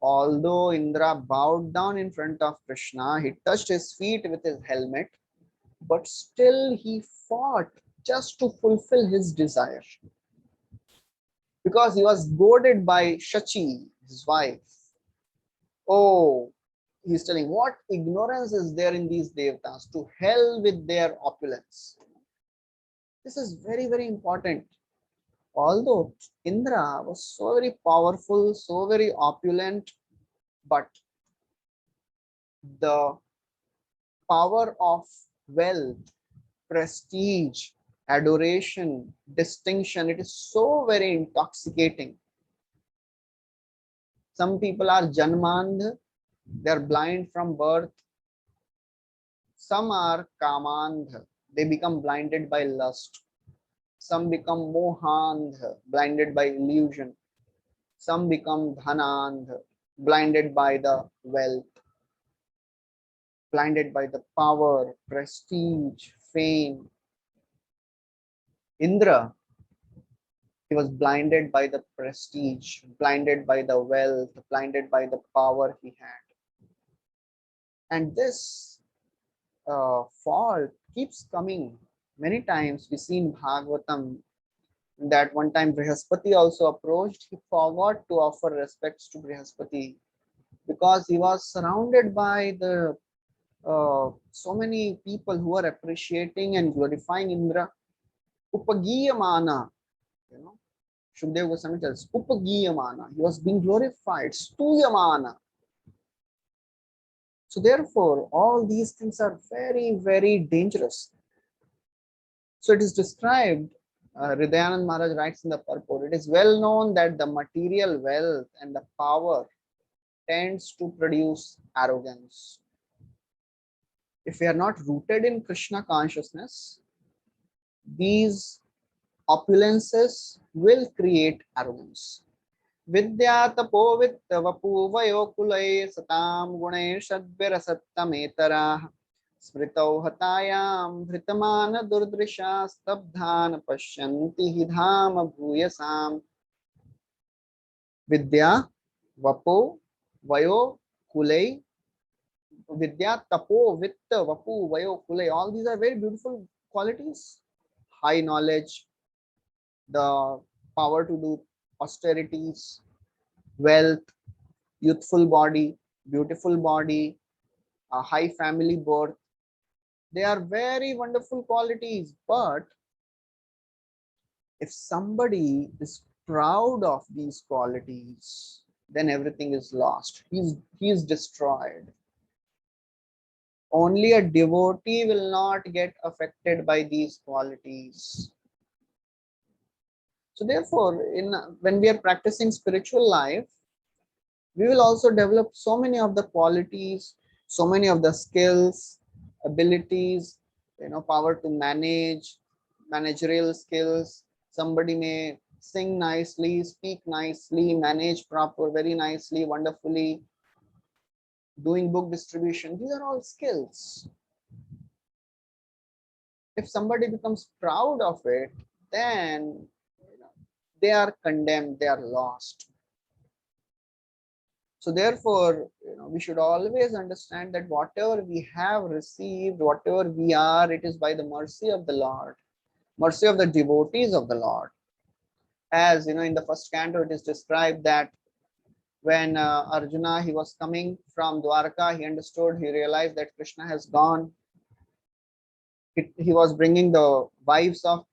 although Indra bowed down in front of Krishna, he touched his feet with his helmet, but still he fought just to fulfill his desire because he was goaded by Shachi, his wife. Oh, he's telling, what ignorance is there in these devtas? To hell with their opulence. This is very, very important. Although Indra was so very powerful, so very opulent, but the power of wealth, prestige, adoration, distinction, it is so very intoxicating. Some people are janmandh, they are blind from birth. Some are kamandh, they become blinded by lust. Some become mohandh, blinded by illusion. Some become dhanandh, blinded by the wealth, blinded by the power, prestige, fame. Indra, he was blinded by the prestige, blinded by the wealth, blinded by the power he had. And this fault keeps coming. Many times we see in Bhagavatam that one time Brihaspati also approached. He forgot to offer respects to Brihaspati because he was surrounded by the so many people who are appreciating and glorifying Indra. Upagiyamana, Shukdev Goswami tells, Upagiyamana, he was being glorified, Stuyamana. So therefore, all these things are very, very dangerous. So it is described, Hridayanand Maharaj writes in the purport, it is well known that the material wealth and the power tends to produce arrogance. If we are not rooted in Krishna consciousness, these opulences will create arrogance. Vidya tapo vitta vapu vayo kulay satam gunay shadvirasattametalah smritau hatayam dhritamana durdrisha stabdhan pashyanti hidham bhuyasam. Vidya, vapo, vayo, kulay, vidya, tapo, vitta, vapu, vayo, kulay. All these are very beautiful qualities. High knowledge, the power to do austerities, wealth, youthful body, beautiful body, a high family birth. They are very wonderful qualities. But if somebody is proud of these qualities, then everything is lost. He is destroyed. Only a devotee will not get affected by these qualities. So therefore, when we are practicing spiritual life, we will also develop so many of the qualities, so many of the skills, abilities, power to manage, managerial skills. Somebody may sing nicely, speak nicely, manage very nicely, wonderfully, doing book distribution. These are all skills. If somebody becomes proud of it, then they are condemned, they are lost. So therefore, we should always understand that whatever we have received, whatever we are, it is by the mercy of the Lord, mercy of the devotees of the Lord. As in the first canto, it is described that when Arjuna, he was coming from Dwarka, he understood, he realized that Krishna has gone. He was bringing the wives of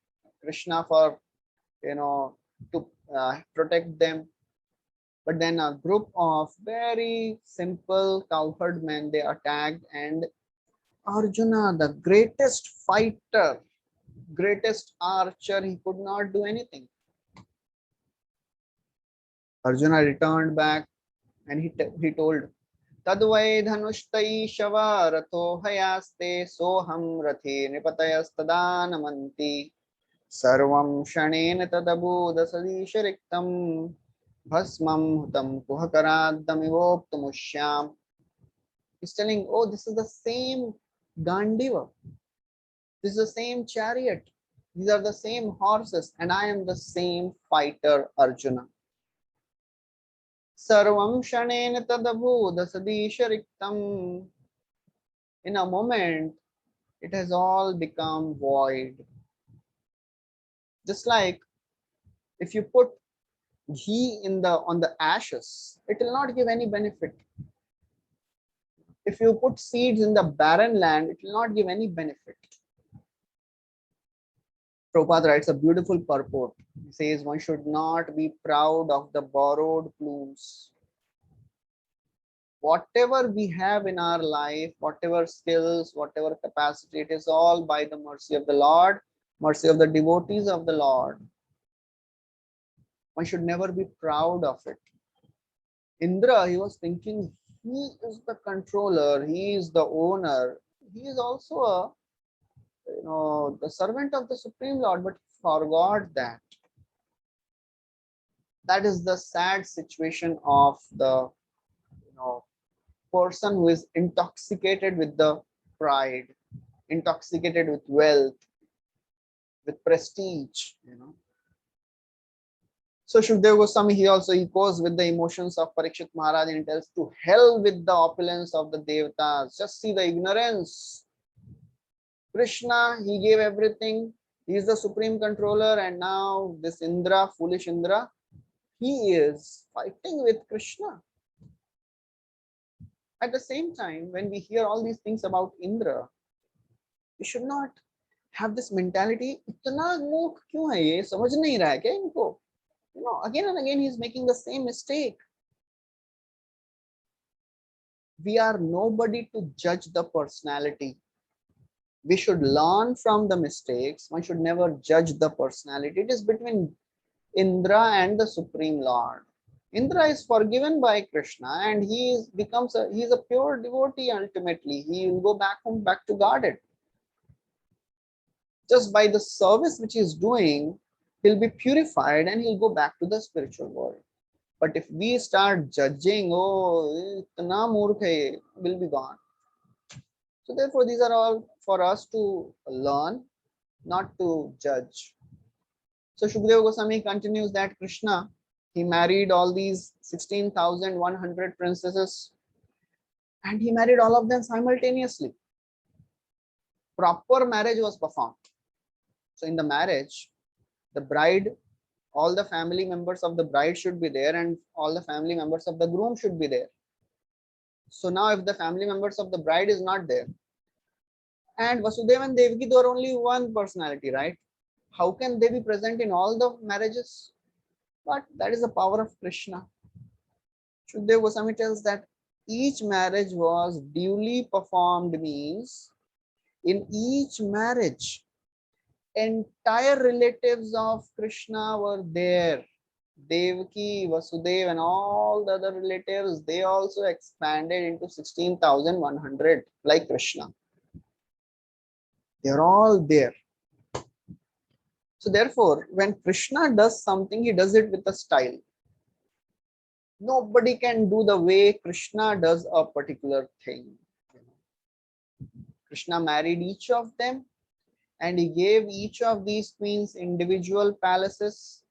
Krishna for, to protect them. But then a group of very simple cowherd men, they attacked, and Arjuna, the greatest fighter, greatest archer, he could not do anything. Arjuna returned back and he told, Tadvai dhanushtai shava ratho hayaste soham rathi nipatayastadanamanti sarvam shanena tadabudha sadishariktam bhasmam hutam kuhakaradamivoptamushyam. He's telling, oh, this is the same Gandiva. This is the same chariot. These are the same horses, and I am the same fighter, Arjuna. Sarvam shanena tadabhuda sadishariktam. In a moment, it has all become void. Just like if you put ghee on the ashes, it will not give any benefit. If you put seeds in the barren land, it will not give any benefit. Prabhupada writes a beautiful purport. He says one should not be proud of the borrowed plumes. Whatever we have in our life, whatever skills, whatever capacity, it is all by the mercy of the Lord, mercy of the devotees of the Lord. One should never be proud of it. Indra, he was thinking he is the controller, he is the owner, he is also a the servant of the Supreme Lord, but he forgot that. That is the sad situation of the person who is intoxicated with the pride, intoxicated with wealth, with prestige. So Shukdev Goswami, he also echoes with the emotions of Parikshit Maharaj and tells, to hell with the opulence of the Devatas. Just see the ignorance. Krishna, he gave everything. He is the supreme controller, and now this Indra, foolish Indra, he is fighting with Krishna. At the same time, when we hear all these things about Indra, we should not have this mentality, इतना मूर्ख क्यों है ये, समझ नहीं रहा है क्या इनको? Again and again he is making the same mistake. We are nobody to judge the personality. We should learn from the mistakes. One should never judge the personality. It is between Indra and the Supreme Lord. Indra is forgiven by Krishna, and he is a pure devotee ultimately. He will go back home, back to Godhead. Just by the service which he is doing, he'll be purified and he'll go back to the spiritual world. But if we start judging, oh, itna murkh hai, will be gone. So therefore, these are all for us to learn, not to judge. So Shukadeva Goswami continues that Krishna, he married all these 16,100 princesses, and he married all of them simultaneously. Proper marriage was performed. So in the marriage, the bride, all the family members of the bride should be there, and all the family members of the groom should be there. So now if the family members of the bride is not there, and Vasudeva and Devaki, they are only one personality, right? How can they be present in all the marriages? But that is the power of Krishna. Shukadeva Goswami tells that each marriage was duly performed, means in each marriage, entire relatives of Krishna were there. Devaki, Vasudeva, and all the other relatives, they also expanded into 16,100 like Krishna. They're all there. So therefore, when Krishna does something, he does it with a style. Nobody can do the way Krishna does a particular thing. Krishna married each of them, and he gave each of these queens individual palaces,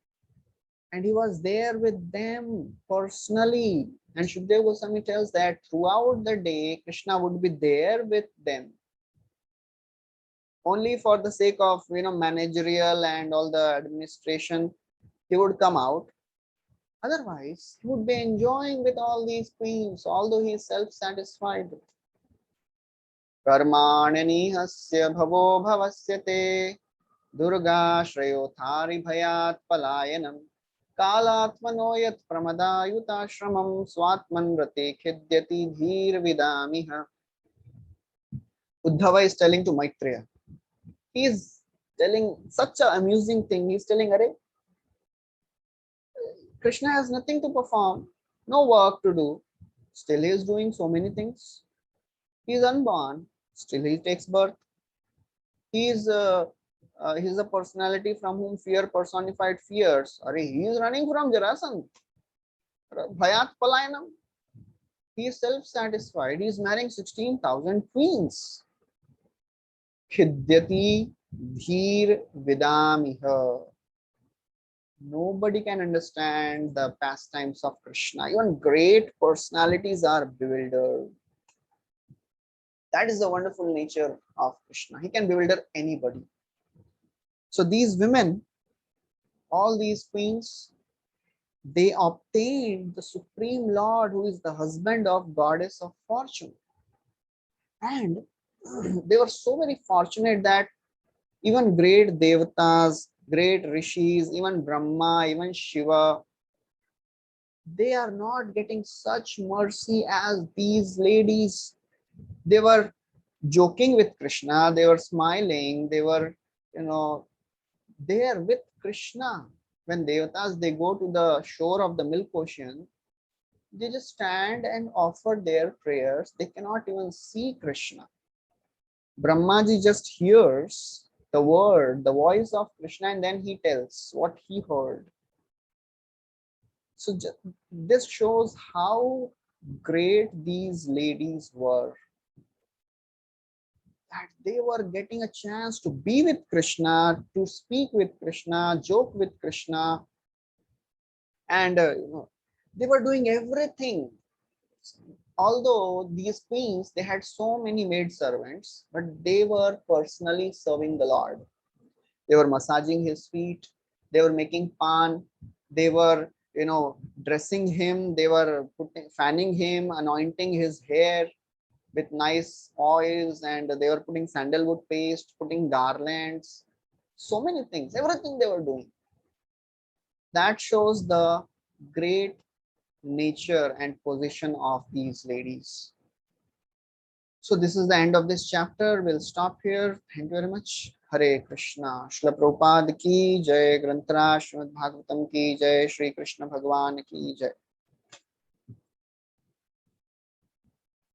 and he was there with them personally. And Shukadeva Goswami tells that throughout the day, Krishna would be there with them. Only for the sake of managerial and all the administration, he would come out. Otherwise, he would be enjoying with all these queens, although he is self-satisfied. Karmani hasya bhavo bhavasyate Durga shrayo thari bhayat palayanam Kalatmano yat pramadayutashramam swatman rate khidyati dhir vidamiha. Uddhava is telling to Maitreya. He is telling such an amusing thing. He is telling, Arey, Krishna has nothing to perform, no work to do. Still he is doing so many things. He is unborn. Still he takes birth. He is a personality from whom fear personified fears. Arey, he is running from Jarasandha. Bhayat palayanam. He is self-satisfied. He is marrying 16,000 queens. Khidyati dhir vidamiha. Nobody can understand the pastimes of Krishna. Even great personalities are bewildered. That is the wonderful nature of Krishna. He can bewilder anybody. So these women, all these queens, they obtained the Supreme Lord, who is the husband of Goddess of Fortune. And they were so very fortunate that even great devatas, great rishis, even Brahma, even Shiva, they are not getting such mercy as these ladies. They were joking with Krishna, they were smiling, they were, you know, there with Krishna. When devatas, they go to the shore of the milk ocean, they just stand and offer their prayers. They cannot even see Krishna. Brahmaji just hears the word, the voice of Krishna, and then he tells what he heard. So this shows how great these ladies were, that they were getting a chance to be with Krishna, to speak with Krishna, joke with Krishna, and they were doing everything. Although these queens, they had so many maid servants, but they were personally serving the Lord. They were massaging his feet, they were making pan, they were, dressing him, they were fanning him, anointing his hair with nice oils, and they were putting sandalwood paste, putting garlands, so many things, everything they were doing. That shows the great nature and position of these ladies. So this is the end of this chapter. We'll stop here. Thank you very much. Hare Krishna. Shri Prabhupada ki jai. Granthra Srimad Bhagavatam ki jai. Shri Krishna Bhagwan ki jai.